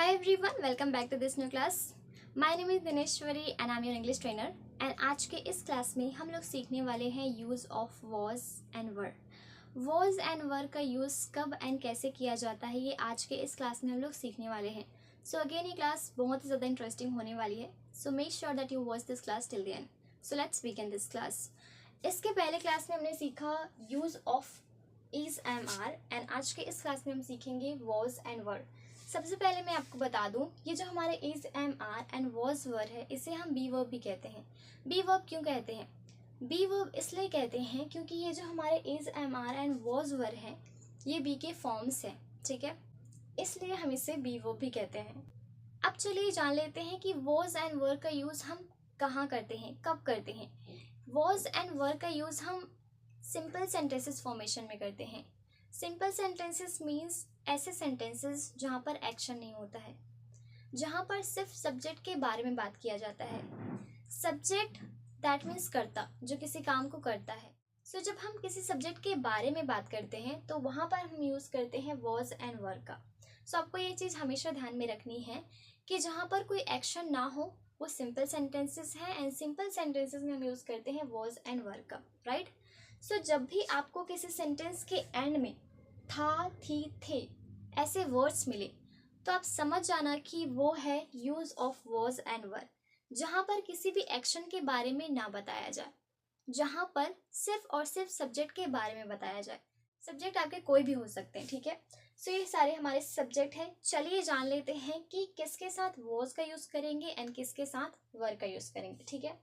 Hi everyone, welcome back to this new class. My name is Dineshwari and I'm your English trainer. And आज के इस class में हम लोग सीखने वाले हैं use of was and were. was and were का यूज़ कब एंड कैसे किया जाता है ये आज के इस क्लास में हम लोग सीखने वाले हैं. सो अगेन ये क्लास बहुत ही ज़्यादा इंटरेस्टिंग होने वाली है. So make sure that you watch this class till the end. So let's begin this class. इसके पहले क्लास में हमने सीखा use of is am are and आज के इस क्लास में हम सीखेंगे was and were. सबसे पहले मैं आपको बता दूं, ये जो हमारे is am are and was were है इसे हम बी वर्ब भी कहते हैं. बी वर्ब क्यों कहते हैं? बी वर्ब इसलिए कहते हैं क्योंकि ये जो हमारे is am are and was were है ये बी के फॉर्म्स हैं, ठीक है, इसलिए हम इसे बी वर्ब भी कहते हैं. अब चलिए जान लेते हैं कि was एंड were का यूज़ हम कहाँ करते हैं, कब करते हैं. was एंड were का यूज़ हम सिंपल सेंटेंसेस फॉर्मेशन में करते हैं. सिंपल सेंटेंसेस मीन्स ऐसे सेंटेंसेस जहाँ पर एक्शन नहीं होता है, जहाँ पर सिर्फ सब्जेक्ट के बारे में बात किया जाता है. सब्जेक्ट दैट मीन्स कर्ता, जो किसी काम को करता है. सो जब हम किसी सब्जेक्ट के बारे में बात करते हैं तो वहाँ पर हम यूज़ करते हैं was एंड were का. सो आपको ये चीज़ हमेशा ध्यान में रखनी है कि जहाँ पर कोई एक्शन ना हो वो सिंपल सेंटेंसेस हैं एंड सिंपल सेंटेंसेस में हम यूज़ करते हैं was एंड were का, राइट. सो जब भी आपको किसी सेंटेंस के एंड में था, थी, थे ऐसे वर्ड्स मिले तो आप समझ जाना कि वो है use of was and were. जहाँ पर किसी भी एक्शन के बारे में ना बताया जाए, जहाँ पर सिर्फ और सिर्फ सब्जेक्ट के बारे में बताया जाए. सब्जेक्ट आपके कोई भी हो सकते हैं, ठीक है. सो ये सारे हमारे सब्जेक्ट हैं. चलिए जान लेते हैं कि किसके साथ was का यूज़ करेंगे एंड किसके साथ were का यूज़ करेंगे, ठीक है.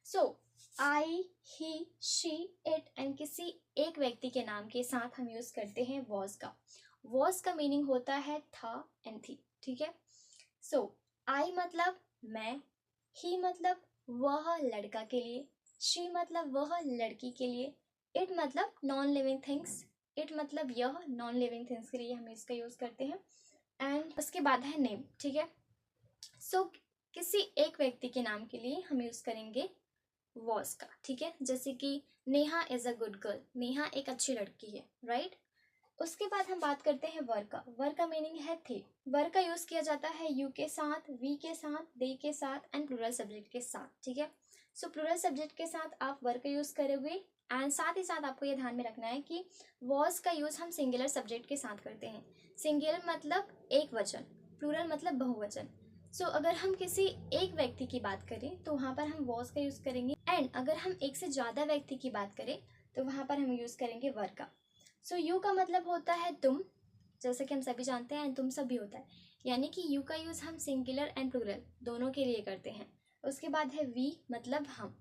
सो आई, ही, शी, इट एंड किसी एक व्यक्ति के नाम के साथ हम यूज़ करते हैं was का. was का मीनिंग होता है था एंड थी, ठीक है. सो आई मतलब मैं, ही मतलब वह लड़का के लिए, शी मतलब वह लड़की के लिए, इट मतलब नॉन लिविंग थिंग्स, इट मतलब यह नॉन लिविंग थिंग्स के लिए हम इसका यूज़ करते हैं. एंड उसके बाद है नेम, ठीक है. सो किसी एक व्यक्ति के नाम के लिए हम यूज़ करेंगे was का, ठीक है. जैसे कि Neha is a good girl, Neha एक अच्छी लड़की है, राइट. उसके बाद हम बात करते हैं वर का. वर का मीनिंग है थे. वर का यूज़ किया जाता है यू के साथ, वी के साथ, दे के साथ एंड प्लूरल सब्जेक्ट के साथ, ठीक है. सो प्लूरल सब्जेक्ट के साथ आप वर का यूज़ करोगे एंड साथ ही साथ आपको ये ध्यान में रखना है कि was का यूज़ हम सिंगुलर सब्जेक्ट के साथ करते हैं. सिंगुलर मतलब एक वचन, प्लूरल मतलब बहुवचन. सो अगर हम किसी एक व्यक्ति की बात करें तो वहाँ पर हम was का यूज़ करेंगे एंड अगर हम एक से ज़्यादा व्यक्ति की बात करें तो वहाँ पर हम यूज़ करेंगे वर का. सो यू का मतलब होता है तुम, जैसे कि हम सभी जानते हैं, एंड तुम सब भी होता है, यानी कि यू का यूज़ हम सिंगुलर एंड प्लूरल दोनों के लिए करते हैं. उसके बाद है वी मतलब हम,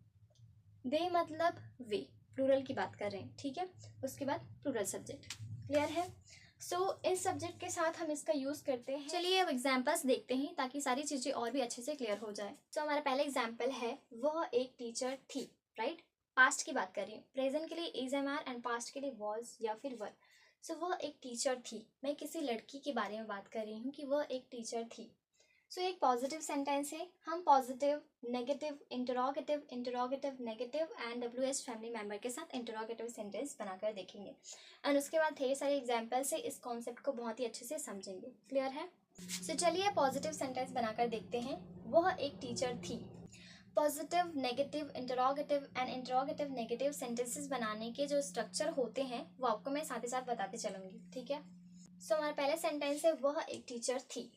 दे मतलब वे, प्लूरल की बात कर रहे हैं, ठीक है. उसके बाद प्लूरल सब्जेक्ट. क्लियर है. सो इस सब्जेक्ट के साथ हम इसका यूज़ करते हैं. चलिए अब एग्जाम्पल्स देखते हैं ताकि सारी चीज़ें और भी अच्छे से क्लियर हो जाए. सो हमारा पहला एग्जाम्पल है वह एक टीचर थी, राइट. पास्ट की बात कर रही हूँ. प्रेजेंट के लिए is am are and past के लिए was या फिर वर. सो वह एक टीचर थी. मैं किसी लड़की के बारे में बात कर रही हूँ कि वह एक टीचर थी. सो एक पॉजिटिव सेंटेंस है. हम positive, negative, interrogative, interrogative, negative and WH family member के साथ इंटरोगेटिव सेंटेंस बनाकर देखेंगे एंड उसके बाद ढेर सारे एग्जाम्पल से इस कॉन्सेप्ट को बहुत ही अच्छे से समझेंगे. क्लियर है. सो चलिए पॉजिटिव सेंटेंस बनाकर देखते हैं. वह एक टीचर थी. Positive, negative, interrogative and interrogative negative sentences बनाने के जो स्ट्रक्चर होते हैं वो आपको मैं साथ ही साथ बताते चलूंगी, ठीक है. सो हमारा पहला सेंटेंस है वह एक टीचर थी.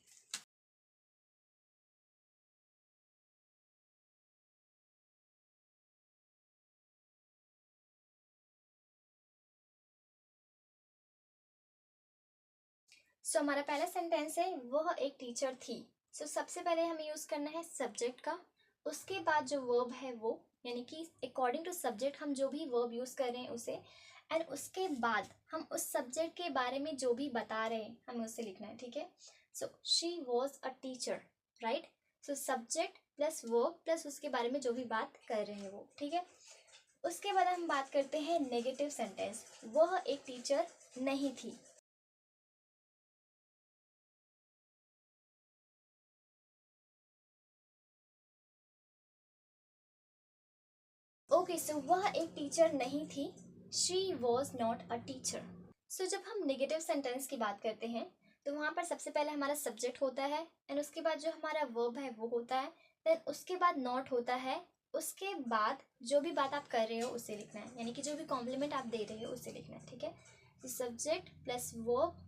सो हमारा पहला सेंटेंस है वह एक टीचर थी. सो सबसे पहले हमें यूज़ करना है सब्जेक्ट का. उसके बाद जो वर्ब है वो, यानी कि अकॉर्डिंग टू सब्जेक्ट हम जो भी वर्ब यूज़ कर रहे हैं उसे, एंड उसके बाद हम उस सब्जेक्ट के बारे में जो भी बता रहे हैं हमें उसे लिखना है, ठीक है. So she was a teacher, right. So subject plus verb plus उसके बारे में जो भी बात कर रहे हैं वो, ठीक है. उसके बाद हम बात करते हैं नेगेटिव सेंटेंस. वह एक टीचर नहीं थी. ओके, सो वह एक टीचर नहीं थी. She was not a teacher. So जब हम नेगेटिव सेंटेंस की बात करते हैं तो वहाँ पर सबसे पहले हमारा सब्जेक्ट होता है एंड उसके बाद जो हमारा वर्ब है वो होता है, देन उसके बाद नॉट होता है, उसके बाद जो भी बात आप कर रहे हो उसे लिखना है, यानी कि जो भी कॉम्प्लीमेंट आप दे रहे हो उसे लिखना है, ठीक है। तो subject plus verb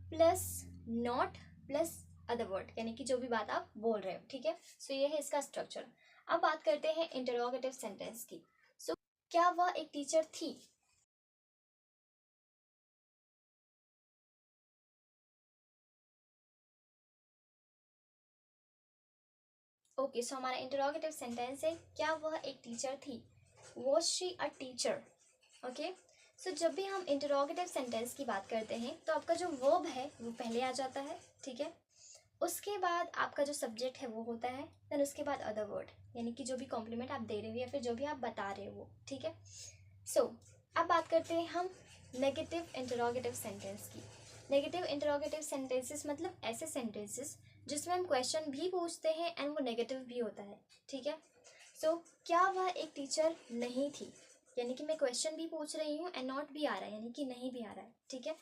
plus not plus other word, यानी कि जो भी बात आप बोल रहे हो, ठीक है। सो ये है इसका स्ट्रक्चर। अब बात करते हैं इंटरोगेटिव सेंटेंस की। सो क्या वह एक टीचर थी? ओके, सो हमारा इंटरोगेटिव सेंटेंस है, क्या वह एक टीचर थी? Was she a teacher? Okay, so जब भी हम इंटरोगेटिव सेंटेंस की बात करते हैं तो आपका जो वर्ब है वो पहले आ जाता है, ठीक है। उसके बाद आपका जो सब्जेक्ट है वो होता है, देन उसके बाद अदर वर्ड, यानी कि जो भी कॉम्प्लीमेंट आप दे रहे हो या फिर जो भी आप बता रहे हो वो, ठीक है। सो अब बात करते हैं हम नेगेटिव इंटरोगेटिव सेंटेंस की। नेगेटिव इंटरोगेटिव सेंटेंसेस मतलब ऐसे सेंटेंसेस जिसमें हम क्वेश्चन भी पूछते हैं एंड वो नेगेटिव भी होता है, ठीक है। सो क्या वह एक टीचर नहीं थी, यानी कि मैं क्वेश्चन भी पूछ रही हूँ एंड नॉट भी आ रहा है, यानी कि नहीं भी आ रहा है, ठीक है।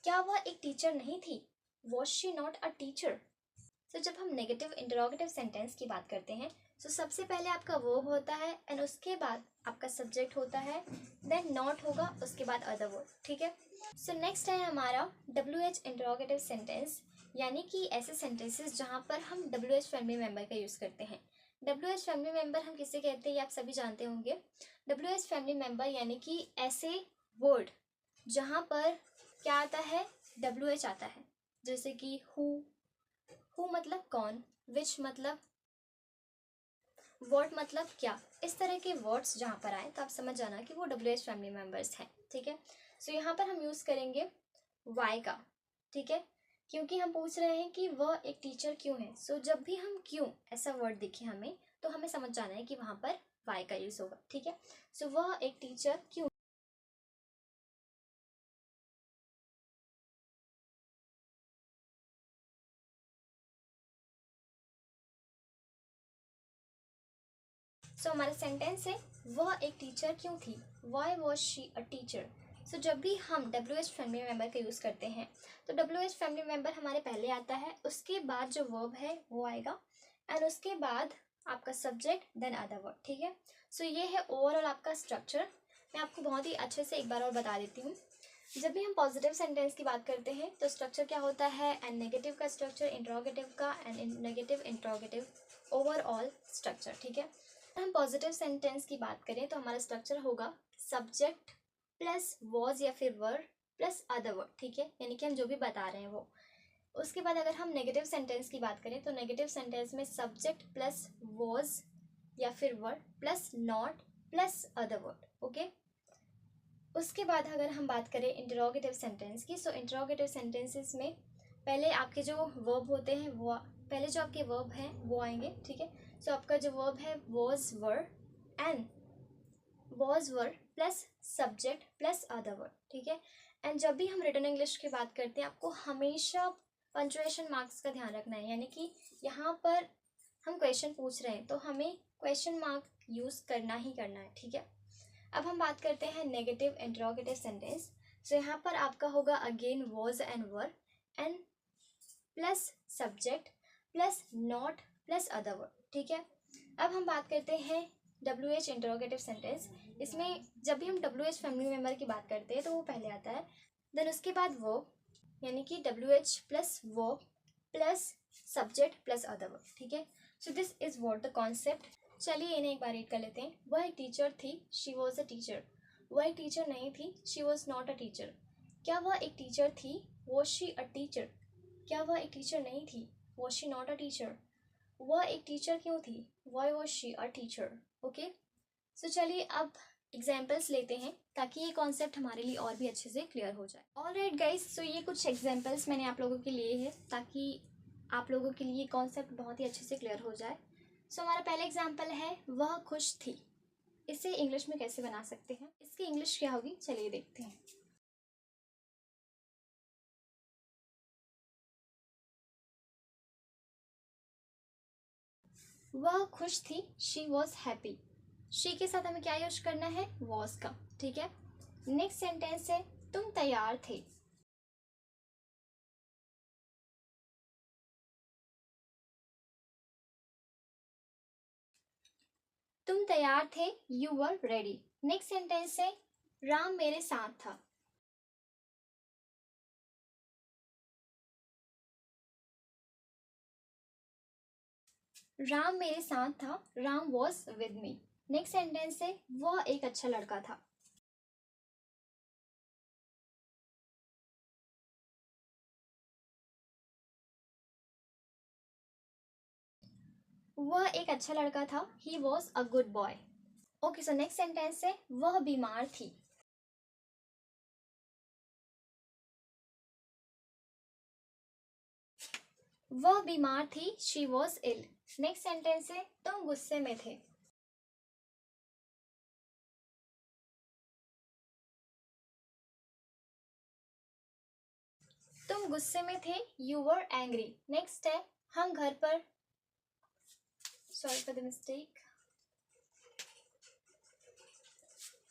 क्या वह एक टीचर नहीं थी? Was she not a teacher? तो जब हम नेगेटिव इंटरोगेटिव सेंटेंस की बात करते हैं तो सबसे पहले आपका वर्ब होता है एंड उसके बाद आपका सब्जेक्ट होता है, देन नॉट होगा, उसके बाद अदर वर्ड, ठीक है। सो नेक्स्ट है हमारा डब्ल्यू एच इंटरोगेटिव सेंटेंस, यानी कि ऐसे सेंटेंसेस जहाँ पर हम डब्ल्यू एच फैमिली मेंबर का यूज़ करते हैं। डब्ल्यू एच फैमिली मेंबर हम किसे कहते हैं ये आप सभी जानते होंगे। डब्ल्यू एच फैमिली मेंबर यानी कि ऐसे वर्ड जहाँ पर क्या आता है, डब्ल्यू एच आता है, जैसे कि हु मतलब कौन, विच मतलब व्हाट मतलब क्या, इस तरह के वर्ड्स जहाँ पर आए तो आप समझ जाना कि वो डब्ल्यू एच फैमिली मेंबर्स हैं, ठीक है। सो यहाँ पर हम यूज़ करेंगे वाई का, ठीक है, क्योंकि हम पूछ रहे हैं कि वह एक टीचर क्यों है। सो जब भी हम क्यों ऐसा वर्ड दिखे हमें तो हमें समझ जाना है कि वहाँ पर वाई का यूज़ होगा, ठीक है। सो वह एक टीचर क्यों। सो हमारा सेंटेंस है वह एक टीचर क्यों थी, why was she a teacher. So जब भी हम डब्ल्यू एच फैमिली मेंबर का यूज़ करते हैं तो डब्ल्यू एच फैमिली मेंबर हमारे पहले आता है, उसके बाद जो वर्ब है वो आएगा एंड उसके बाद आपका सब्जेक्ट देन अदर वर्ड, ठीक है। सो ये है ओवरऑल आपका स्ट्रक्चर। मैं आपको बहुत ही अच्छे से एक बार और बता देती हूँ। जब भी हम पॉजिटिव सेंटेंस की बात करते हैं तो स्ट्रक्चर क्या होता है, एंड नेगेटिव का स्ट्रक्चर, इंट्रोगेटिव का and negative interrogative, overall structure, ठीक है। हम पॉजिटिव सेंटेंस की बात करें तो हमारा स्ट्रक्चर होगा सब्जेक्ट प्लस वॉज या फिर वर प्लस अदर वर्ड, ठीक है, यानी कि हम जो भी बता रहे हैं वो। उसके बाद अगर हम नेगेटिव सेंटेंस की बात करें तो नेगेटिव सेंटेंस में सब्जेक्ट प्लस वॉज या फिर word plus not plus other word, okay. उसके बाद अगर हम बात करें इंटरोगेटिव सेंटेंस की, सो इंटरोगेटिव सेंटेंसेस में पहले आपके जो वर्ब होते हैं वो पहले जो आपके वर्ब हैं वो आएंगे, ठीक है। सो आपका जो वर्ब है and was were plus subject plus other word, ठीक है। एंड जब भी हम रिटन इंग्लिश की बात करते हैं आपको हमेशा पंचुएशन मार्क्स का ध्यान रखना है, यानी कि यहाँ पर हम क्वेश्चन पूछ रहे हैं तो हमें क्वेश्चन मार्क यूज़ करना ही करना है, ठीक है। अब हम बात करते हैं नेगेटिव इंटरोगेटिव सेंटेंस। तो यहाँ पर आपका होगा again was and were and plus subject plus not plus other word, ठीक है। अब हम बात करते हैं डब्ल्यू एच इंटरोगेटिव सेंटेंस। इसमें जब भी हम डब्ल्यू एच फैमिली मेम्बर की बात करते हैं तो वो पहले आता है, देन उसके बाद वर्ब, यानी कि W H plus verb plus subject plus other word, ठीक है। So this is what the concept. चलिए इन्हें एक बार रीड कर लेते हैं। वह एक टीचर थी, शी वॉज अ टीचर। वह एक टीचर नहीं थी, she was not a teacher. क्या वह एक टीचर थी, वॉज शी अ टीचर। क्या वह एक टीचर नहीं थी, was she not a teacher. वह एक टीचर क्यों थी, why was she a teacher, okay. So चलिए अब एग्जाम्पल्स लेते हैं ताकि ये कॉन्सेप्ट हमारे लिए और भी अच्छे से क्लियर हो जाए। ऑलराइट गाइस, सो ये कुछ एग्जाम्पल्स मैंने आप लोगों के लिए है ताकि आप लोगों के लिए कॉन्सेप्ट बहुत ही अच्छे से क्लियर हो जाए। सो हमारा पहला एग्जाम्पल है वह खुश थी। इसे इंग्लिश में कैसे बना सकते हैं, इसकी इंग्लिश क्या होगी, चलिए देखते हैं। वह खुश थी, शी वॉज हैप्पी। शी के साथ हमें क्या यूज करना है, वॉज का, ठीक है। नेक्स्ट सेंटेंस है तुम तैयार थे। तुम तैयार थे, you were ready. Next sentence है राम मेरे साथ था। राम मेरे साथ था, Ram was with me. Next sentence है वह एक अच्छा लड़का था। वह एक अच्छा लड़का था, he was a good boy. Okay, so next sentence है वह बीमार थी। वह बीमार थी, she was ill. Next sentence है तुम गुस्से में थे। तुम गुस्से में थे, यू वर एंग्री। नेक्स्ट है हम घर पर, सॉरी फॉर द मिस्टेक,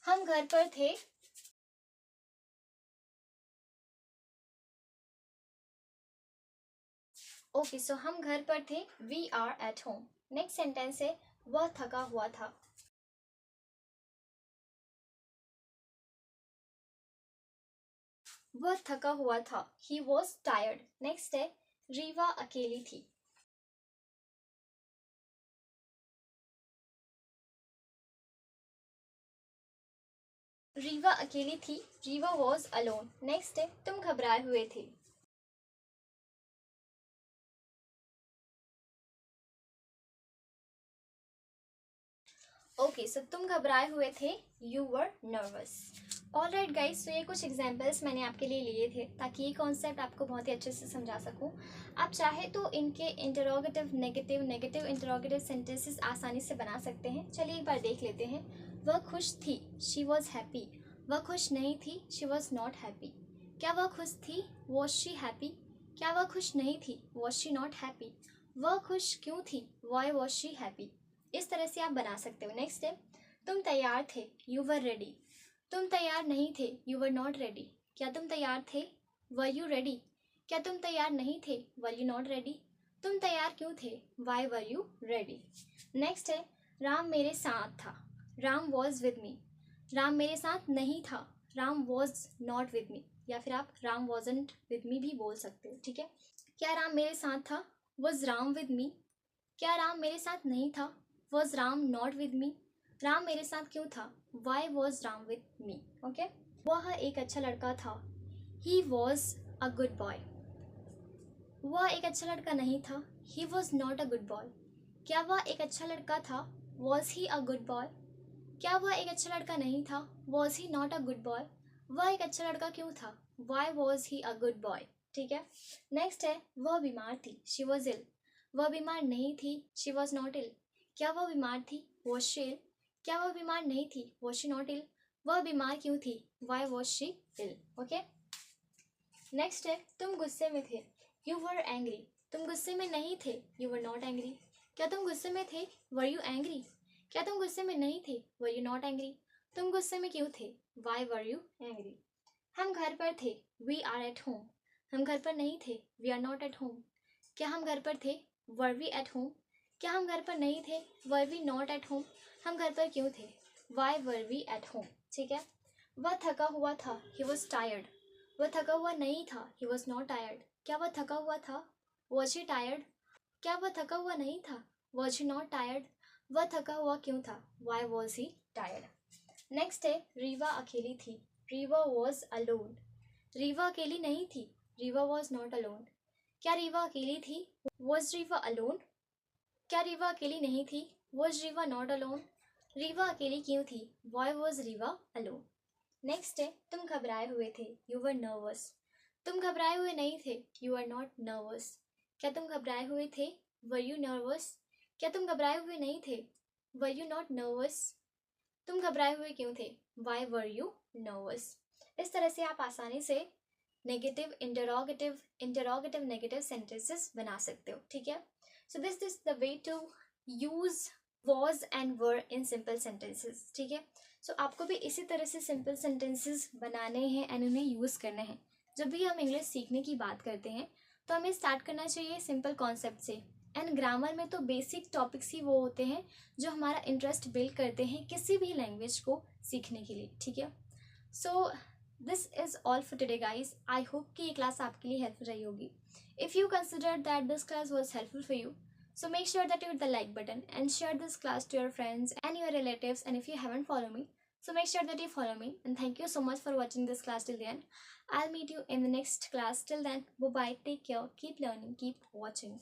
हम घर पर थे। ओके, सो हम घर पर थे, we are at home. Next sentence है वह थका हुआ था। वह थका हुआ था, ही वॉज टायर्ड। नेक्स्ट है रीवा अकेली थी। रीवा अकेली थी, रीवा वॉज अलोन। नेक्स्ट है तुम घबराए हुए थे। ओके, सो तुम घबराए हुए थे, you were nervous. Alright guys, तो ये कुछ एग्जाम्पल्स मैंने आपके लिए लिए थे ताकि ये कॉन्सेप्ट आपको बहुत ही अच्छे से समझा सकूं। आप चाहे तो इनके interrogative negative, negative interrogative sentences आसानी से बना सकते हैं। चलिए एक बार देख लेते हैं। वह खुश थी, शी वॉज हैप्पी। वह खुश नहीं थी, शी वॉज नॉट हैप्पी। क्या वह खुश थी, वॉज शी हैप्पी। क्या वह खुश नहीं थी, वॉज शी नॉट हैप्पी। वह खुश क्यों थी, वाई वॉज शी हैप्पी। इस तरह से आप बना सकते हो। नेक्स्ट है तुम तैयार थे, यू वर रेडी। तुम तैयार नहीं थे, यू वर नॉट रेडी। क्या तुम तैयार थे, वर यू रेडी। क्या तुम तैयार नहीं थे, वर यू नॉट रेडी। तुम तैयार क्यों थे, why were you ready. Next है राम मेरे साथ था, Ram was with me. Ram मेरे साथ नहीं था, Ram was not with me, या फिर आप राम वॉजंट विद मी भी बोल सकते हो, ठीक है। क्या राम मेरे साथ था, वॉज राम विद मी। क्या राम मेरे साथ नहीं था, was Ram not with me. Ram मेरे साथ क्यों था, why was Ram with me. Okay, वह एक अच्छा लड़का था, he was a good boy. वह एक अच्छा लड़का नहीं था, he was not a good boy. क्या वह एक अच्छा लड़का था, was he a good boy. क्या वह एक अच्छा लड़का नहीं था, was he not a good boy. वह एक अच्छा लड़का क्यों था, why was he a good boy. ठीक है। नेक्स्ट है वह बीमार थी, शी वॉज इल। वह बीमार नहीं थी, शी वॉज नॉट इल। क्या वह बीमार थी, वॉज शी इल। क्या वह बीमार नहीं थी, वॉज शी नॉट इल। वह बीमार क्यों थी, why was she ill. Okay. Next है तुम गुस्से में थे, यू वर एंग्री। तुम गुस्से में नहीं थे, यू वर नॉट एंग्री। क्या तुम गुस्से में थे, वर यू एंग्री। क्या तुम गुस्से में नहीं थे, वर यू नॉट एंग्री। तुम गुस्से में क्यों थे, वाई वर यू एंग्री। हम घर पर थे, वी आर एट होम। हम घर पर नहीं थे, we are not at home. क्या हम घर पर थे, वर वी एट होम। क्या हम घर पर नहीं थे, were we not at home. हम घर पर क्यों थे, why were we at home. ठीक है। वह थका हुआ था, ही वॉज टायर्ड। वह थका हुआ नहीं था, ही वॉज नॉट टायर्ड। क्या वह थका हुआ था, वॉज ही टायर्ड। क्या वह थका हुआ नहीं था, वॉज ही नॉट टायर्ड। वह थका हुआ क्यों था, why was he tired. Next है रीवा अकेली थी, रीवा वॉज अलोन। रीवा अकेली नहीं थी, रीवा वॉज नॉट अलोन। क्या रीवा अकेली थी, वॉज रीवा अलोन। क्या रीवा अकेली नहीं थी, was Rewa not alone. Rewa अकेली क्यों थी, why was Rewa alone. Next है तुम घबराए हुए थे, यू वर नर्वस। तुम घबराए हुए नहीं थे, यू आर नॉट नर्वस। क्या तुम घबराए हुए थे, वर यू नर्वस। क्या तुम घबराए हुए नहीं थे, वर यू नॉट नर्वस। तुम घबराए हुए क्यों थे, वाई वर यू नर्वस। इस तरह से आप आसानी से नेगेटिव इंटरोगेटिव नेगेटिव सेंटेंसेस बना सकते हो। ठीक है। So this is the way to use was and were in simple sentences, ठीक है। सो आपको भी इसी तरह से सिंपल सेंटेंसेस बनाने हैं एंड उन्हें यूज़ करना है। जब भी हम इंग्लिश सीखने की बात करते हैं तो हमें स्टार्ट करना चाहिए सिंपल कॉन्सेप्ट से। एंड ग्रामर में तो बेसिक टॉपिक्स ही वो होते हैं जो हमारा इंटरेस्ट बिल्ड करते हैं किसी भी लैंग्वेज को सीखने के लिए, ठीक है। So this is all for today guys. I hope कि ये क्लास आपके लिए हेल्पफुल रही होगी। If you consider that this class was helpful for you, so make sure that you hit the like button and share this class to your friends and your relatives. And if you haven't followed me, so make sure that you follow me. And thank you so much for watching this class till the end. I'll meet you in the next class. Till then, bye bye. Take care. Keep learning. Keep watching.